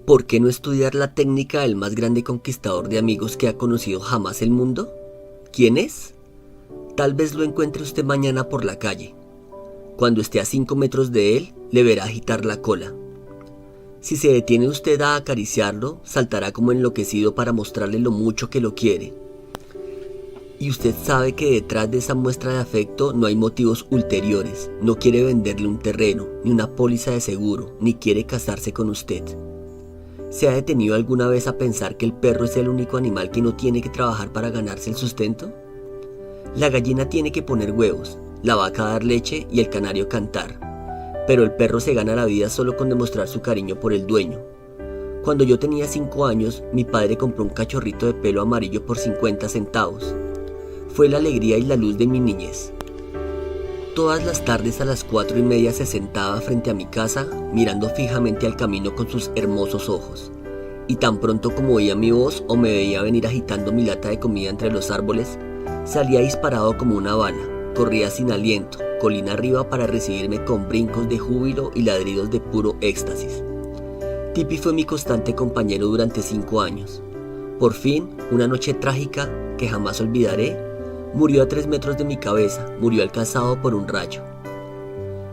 ¿Por qué no estudiar la técnica del más grande conquistador de amigos que ha conocido jamás el mundo? ¿Quién es? Tal vez lo encuentre usted mañana por la calle. Cuando esté a 5 metros de él, le verá agitar la cola. Si se detiene usted a acariciarlo, saltará como enloquecido para mostrarle lo mucho que lo quiere. Y usted sabe que detrás de esa muestra de afecto no hay motivos ulteriores. No quiere venderle un terreno, ni una póliza de seguro, ni quiere casarse con usted. ¿Se ha detenido alguna vez a pensar que el perro es el único animal que no tiene que trabajar para ganarse el sustento? La gallina tiene que poner huevos, la vaca dar leche y el canario cantar. Pero el perro se gana la vida solo con demostrar su cariño por el dueño. Cuando yo tenía 5 años, mi padre compró un cachorrito de pelo amarillo por 50 centavos. Fue la alegría y la luz de mi niñez. Todas las tardes a las 4:30 se sentaba frente a mi casa, mirando fijamente al camino con sus hermosos ojos. Y tan pronto como oía mi voz o me veía venir agitando mi lata de comida entre los árboles, salía disparado como una bala, corría sin aliento, colina arriba para recibirme con brincos de júbilo y ladridos de puro éxtasis. Tipi fue mi constante compañero durante 5 años. Por fin, una noche trágica que jamás olvidaré, murió a 3 metros de mi cabeza, murió alcanzado por un rayo.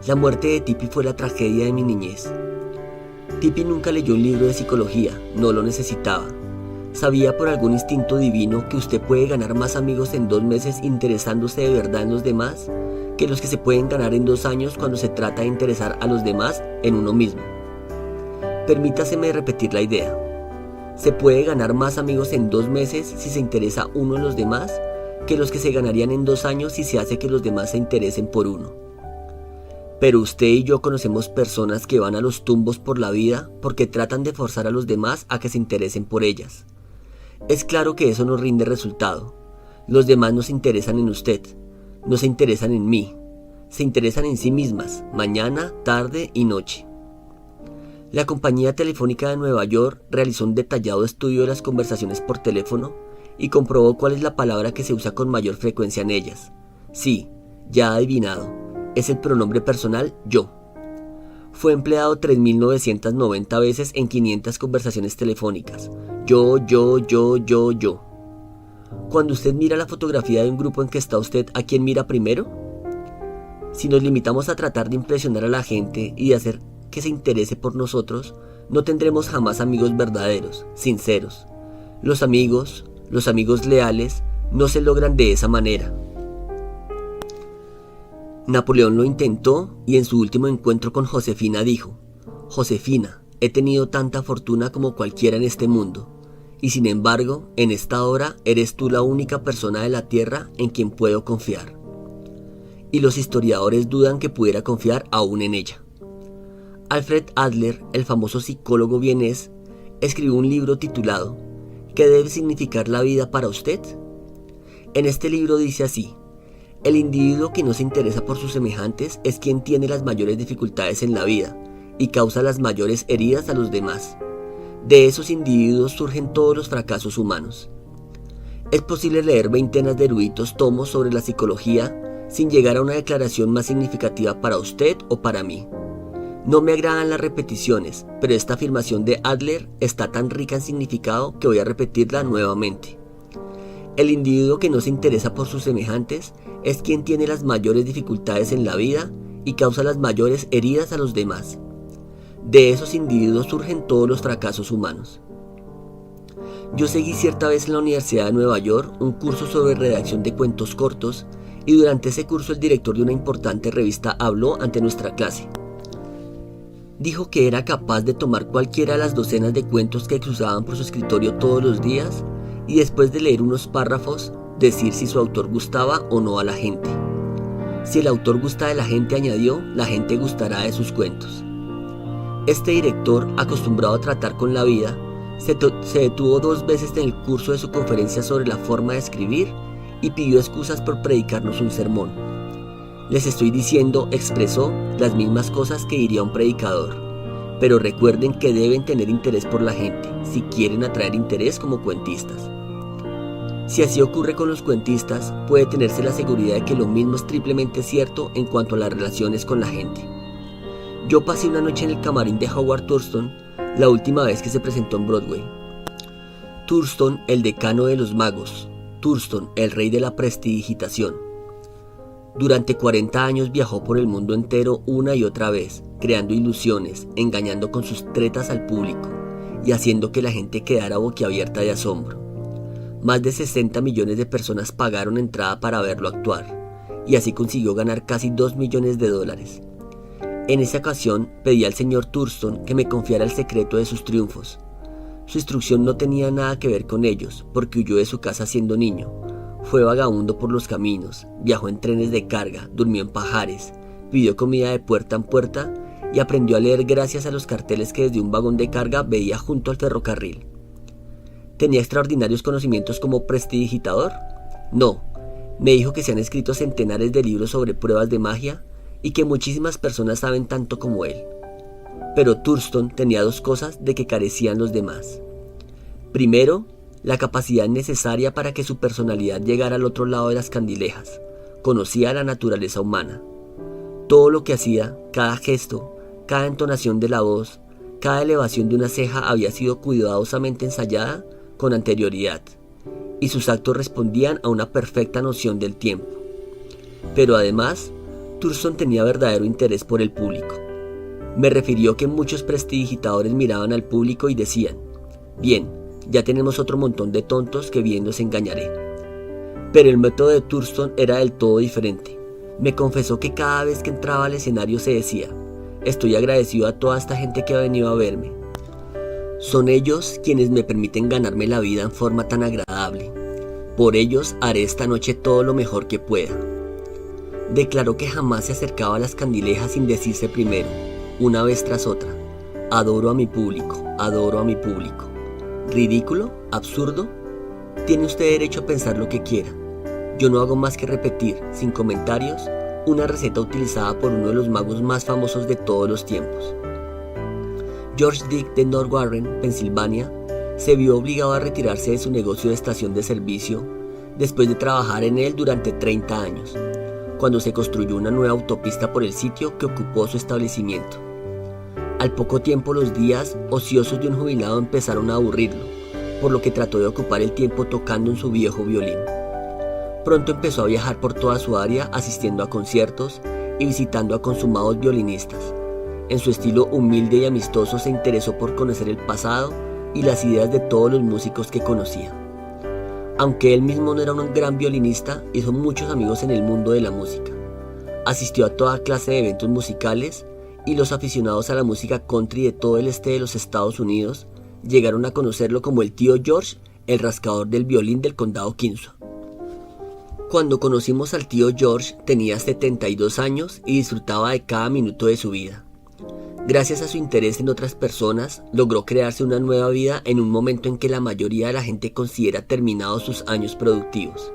La muerte de Tipi fue la tragedia de mi niñez. Tipi nunca leyó un libro de psicología, no lo necesitaba. Sabía por algún instinto divino que usted puede ganar más amigos en 2 meses interesándose de verdad en los demás que los que se pueden ganar en 2 años cuando se trata de interesar a los demás en uno mismo. Permítaseme repetir la idea. Se puede ganar más amigos en 2 meses si se interesa uno en los demás que los que se ganarían en 2 años si se hace que los demás se interesen por uno. Pero usted y yo conocemos personas que van a los tumbos por la vida porque tratan de forzar a los demás a que se interesen por ellas. Es claro que eso no rinde resultado. Los demás no se interesan en usted, no se interesan en mí, se interesan en sí mismas, mañana, tarde y noche. La compañía telefónica de Nueva York realizó un detallado estudio de las conversaciones por teléfono y comprobó cuál es la palabra que se usa con mayor frecuencia en ellas. Sí, ya ha adivinado, es el pronombre personal yo. Fue empleado 3.990 veces en 500 conversaciones telefónicas. Yo. Cuando usted mira la fotografía de un grupo en que está usted, ¿a quién mira primero? Si nos limitamos a tratar de impresionar a la gente y de hacer que se interese por nosotros, no tendremos jamás amigos verdaderos, sinceros. Los amigos leales no se logran de esa manera. Napoleón lo intentó y en su último encuentro con Josefina dijo: Josefina, he tenido tanta fortuna como cualquiera en este mundo, y sin embargo, en esta hora eres tú la única persona de la tierra en quien puedo confiar. Y los historiadores dudan que pudiera confiar aún en ella. Alfred Adler, el famoso psicólogo vienés, escribió un libro titulado ¿Qué debe significar la vida para usted? En este libro dice así: el individuo que no se interesa por sus semejantes es quien tiene las mayores dificultades en la vida y causa las mayores heridas a los demás. De esos individuos surgen todos los fracasos humanos. Es posible leer veintenas de eruditos tomos sobre la psicología sin llegar a una declaración más significativa para usted o para mí. No me agradan las repeticiones, pero esta afirmación de Adler está tan rica en significado que voy a repetirla nuevamente. El individuo que no se interesa por sus semejantes es quien tiene las mayores dificultades en la vida y causa las mayores heridas a los demás. De esos individuos surgen todos los fracasos humanos. Yo seguí cierta vez en la Universidad de Nueva York un curso sobre redacción de cuentos cortos y durante ese curso el director de una importante revista habló ante nuestra clase. Dijo que era capaz de tomar cualquiera de las docenas de cuentos que cruzaban por su escritorio todos los días y después de leer unos párrafos, decir si su autor gustaba o no a la gente. Si el autor gusta de la gente, añadió, la gente gustará de sus cuentos. Este director, acostumbrado a tratar con la vida, se detuvo 2 veces en el curso de su conferencia sobre la forma de escribir y pidió excusas por predicarnos un sermón. Les estoy diciendo, expresó, las mismas cosas que diría un predicador, pero recuerden que deben tener interés por la gente, si quieren atraer interés como cuentistas. Si así ocurre con los cuentistas, puede tenerse la seguridad de que lo mismo es triplemente cierto en cuanto a las relaciones con la gente. Yo pasé una noche en el camarín de Howard Thurston la última vez que se presentó en Broadway. Thurston, el decano de los magos. Thurston, el rey de la prestidigitación. Durante 40 años viajó por el mundo entero una y otra vez, creando ilusiones, engañando con sus tretas al público y haciendo que la gente quedara boquiabierta de asombro. Más de 60 millones de personas pagaron entrada para verlo actuar, y así consiguió ganar casi 2 millones de dólares. En esa ocasión pedí al señor Thurston que me confiara el secreto de sus triunfos. Su instrucción no tenía nada que ver con ellos, porque huyó de su casa siendo niño. Fue vagabundo por los caminos, viajó en trenes de carga, durmió en pajares, pidió comida de puerta en puerta y aprendió a leer gracias a los carteles que desde un vagón de carga veía junto al ferrocarril. ¿Tenía extraordinarios conocimientos como prestidigitador? No, me dijo que se han escrito centenares de libros sobre pruebas de magia y que muchísimas personas saben tanto como él. Pero Thurston tenía dos cosas de que carecían los demás. Primero, la capacidad necesaria para que su personalidad llegara al otro lado de las candilejas. Conocía la naturaleza humana. Todo lo que hacía, cada gesto, cada entonación de la voz, cada elevación de una ceja había sido cuidadosamente ensayada con anterioridad, y sus actos respondían a una perfecta noción del tiempo. Pero además, Thurston tenía verdadero interés por el público. Me refirió que muchos prestidigitadores miraban al público y decían: bien, ya tenemos otro montón de tontos que viéndose engañaré. Pero el método de Thurston era del todo diferente. Me confesó que cada vez que entraba al escenario se decía: estoy agradecido a toda esta gente que ha venido a verme. Son ellos quienes me permiten ganarme la vida en forma tan agradable. Por ellos haré esta noche todo lo mejor que pueda. Declaró que jamás se acercaba a las candilejas sin decirse primero, una vez tras otra: adoro a mi público, adoro a mi público. ¿Ridículo? ¿Absurdo? Tiene usted derecho a pensar lo que quiera. Yo no hago más que repetir, sin comentarios, una receta utilizada por uno de los magos más famosos de todos los tiempos. George Dick de North Warren, Pensilvania, se vio obligado a retirarse de su negocio de estación de servicio después de trabajar en él durante 30 años, cuando se construyó una nueva autopista por el sitio que ocupó su establecimiento. Al poco tiempo los días ociosos de un jubilado empezaron a aburrirlo, por lo que trató de ocupar el tiempo tocando en su viejo violín. Pronto empezó a viajar por toda su área asistiendo a conciertos y visitando a consumados violinistas. En su estilo humilde y amistoso se interesó por conocer el pasado y las ideas de todos los músicos que conocía. Aunque él mismo no era un gran violinista, hizo muchos amigos en el mundo de la música. Asistió a toda clase de eventos musicales y los aficionados a la música country de todo el este de los Estados Unidos llegaron a conocerlo como el tío George, el rascador del violín del condado Kinsaw. Cuando conocimos al tío George tenía 72 años y disfrutaba de cada minuto de su vida. Gracias a su interés en otras personas, logró crearse una nueva vida en un momento en que la mayoría de la gente considera terminados sus años productivos.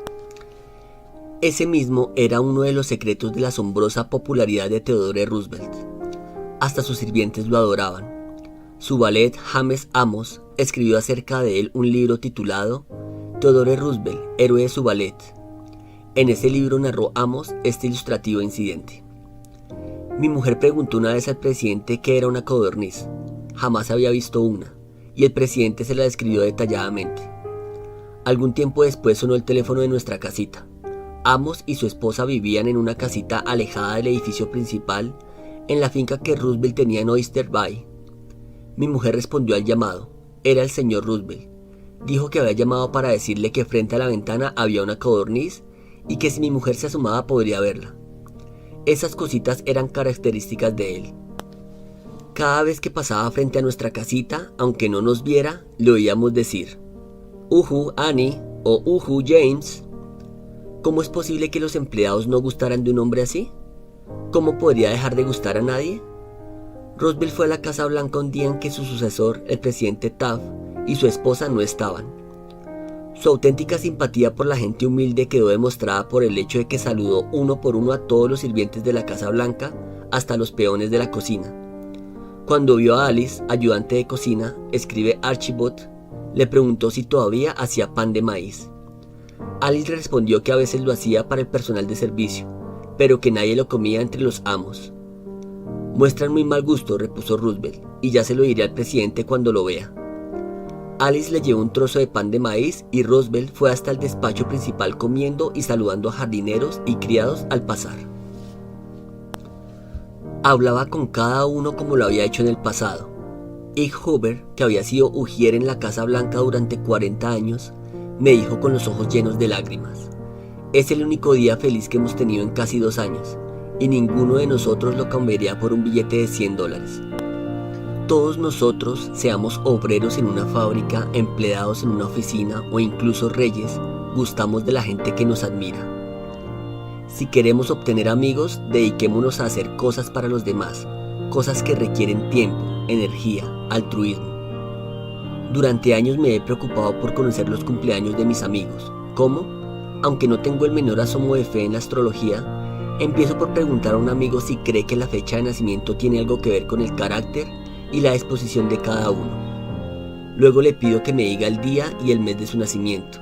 Ese mismo era uno de los secretos de la asombrosa popularidad de Theodore Roosevelt. Hasta sus sirvientes lo adoraban. Su valet James Amos escribió acerca de él un libro titulado Theodore Roosevelt, héroe de su valet. En ese libro narró Amos este ilustrativo incidente. Mi mujer preguntó una vez al presidente qué era una codorniz. Jamás había visto una, y el presidente se la describió detalladamente. Algún tiempo después sonó el teléfono de nuestra casita. Amos y su esposa vivían en una casita alejada del edificio principal, en la finca que Roosevelt tenía en Oyster Bay. Mi mujer respondió al llamado. Era el señor Roosevelt. Dijo que había llamado para decirle que frente a la ventana había una codorniz y que si mi mujer se asomaba podría verla. Esas cositas eran características de él. Cada vez que pasaba frente a nuestra casita, aunque no nos viera, le oíamos decir: "Uhu, Annie" o "Uhu, James". ¿Cómo es posible que los empleados no gustaran de un hombre así? ¿Cómo podría dejar de gustar a nadie? Roosevelt fue a la Casa Blanca un día en que su sucesor, el presidente Taft, y su esposa no estaban. Su auténtica simpatía por la gente humilde quedó demostrada por el hecho de que saludó uno por uno a todos los sirvientes de la Casa Blanca, hasta los peones de la cocina. Cuando vio a Alice, ayudante de cocina, escribe Archibald, le preguntó si todavía hacía pan de maíz. Alice respondió que a veces lo hacía para el personal de servicio, pero que nadie lo comía entre los amos. Muestran muy mal gusto, repuso Roosevelt. y ya se lo diré al presidente cuando lo vea. Alice le llevó un trozo de pan de maíz y Roosevelt fue hasta el despacho principal comiendo y saludando a jardineros y criados al pasar. Hablaba con cada uno como lo había hecho en el pasado. Ig Hoover, que había sido ujier en la Casa Blanca durante 40 años, me dijo con los ojos llenos de lágrimas: es el único día feliz que hemos tenido en casi 2 años, y ninguno de nosotros lo cambiaría por un billete de $100. Todos nosotros, seamos obreros en una fábrica, empleados en una oficina o incluso reyes, gustamos de la gente que nos admira. Si queremos obtener amigos, dediquémonos a hacer cosas para los demás, cosas que requieren tiempo, energía, altruismo. Durante años me he preocupado por conocer los cumpleaños de mis amigos. ¿Cómo? Aunque no tengo el menor asomo de fe en la astrología, empiezo por preguntar a un amigo si cree que la fecha de nacimiento tiene algo que ver con el carácter y la disposición de cada uno. Luego le pido que me diga el día y el mes de su nacimiento.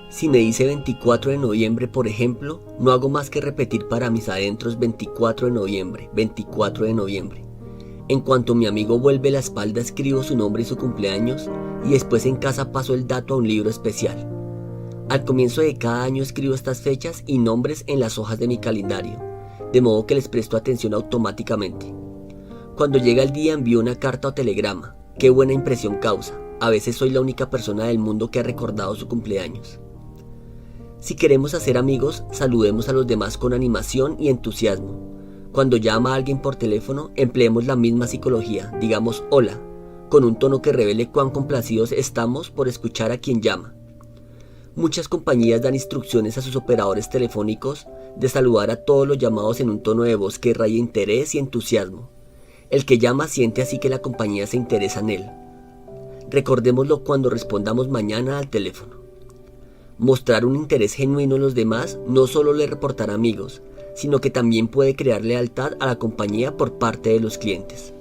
Si me dice 24 de noviembre, por ejemplo, no hago más que repetir para mis adentros 24 de noviembre, 24 de noviembre. En cuanto mi amigo vuelve la espalda, escribo su nombre y su cumpleaños, y después en casa paso el dato a un libro especial. Al comienzo de cada año escribo estas fechas y nombres en las hojas de mi calendario, de modo que les presto atención automáticamente. Cuando llega el día envío una carta o telegrama. Qué buena impresión causa. A veces soy la única persona del mundo que ha recordado su cumpleaños. Si queremos hacer amigos, saludemos a los demás con animación y entusiasmo. Cuando llama a alguien por teléfono, empleemos la misma psicología, digamos hola, con un tono que revele cuán complacidos estamos por escuchar a quien llama. Muchas compañías dan instrucciones a sus operadores telefónicos de saludar a todos los llamados en un tono de voz que irradia interés y entusiasmo. El que llama siente así que la compañía se interesa en él. Recordémoslo cuando respondamos mañana al teléfono. Mostrar un interés genuino en los demás no solo le reportará amigos, sino que también puede crear lealtad a la compañía por parte de los clientes.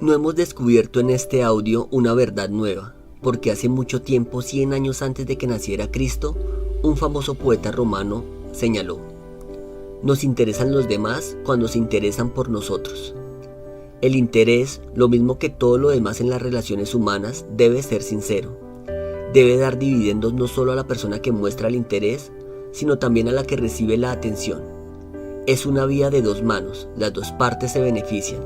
No hemos descubierto en este audio una verdad nueva, porque hace mucho tiempo, 100 años antes de que naciera Cristo, un famoso poeta romano señaló: nos interesan los demás cuando se interesan por nosotros. El interés, lo mismo que todo lo demás en las relaciones humanas, debe ser sincero. Debe dar dividendos no solo a la persona que muestra el interés, sino también a la que recibe la atención. Es una vía de 2 manos, las 2 partes se benefician.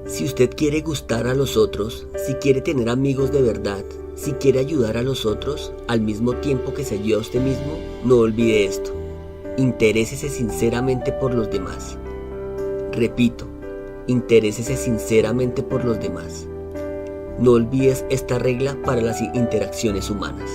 Si usted quiere gustar a los otros, si quiere tener amigos de verdad, si quiere ayudar a los otros, al mismo tiempo que se ayuda a usted mismo, no olvide esto: interésese sinceramente por los demás. Repito, interésese sinceramente por los demás. No olvides esta regla para las interacciones humanas.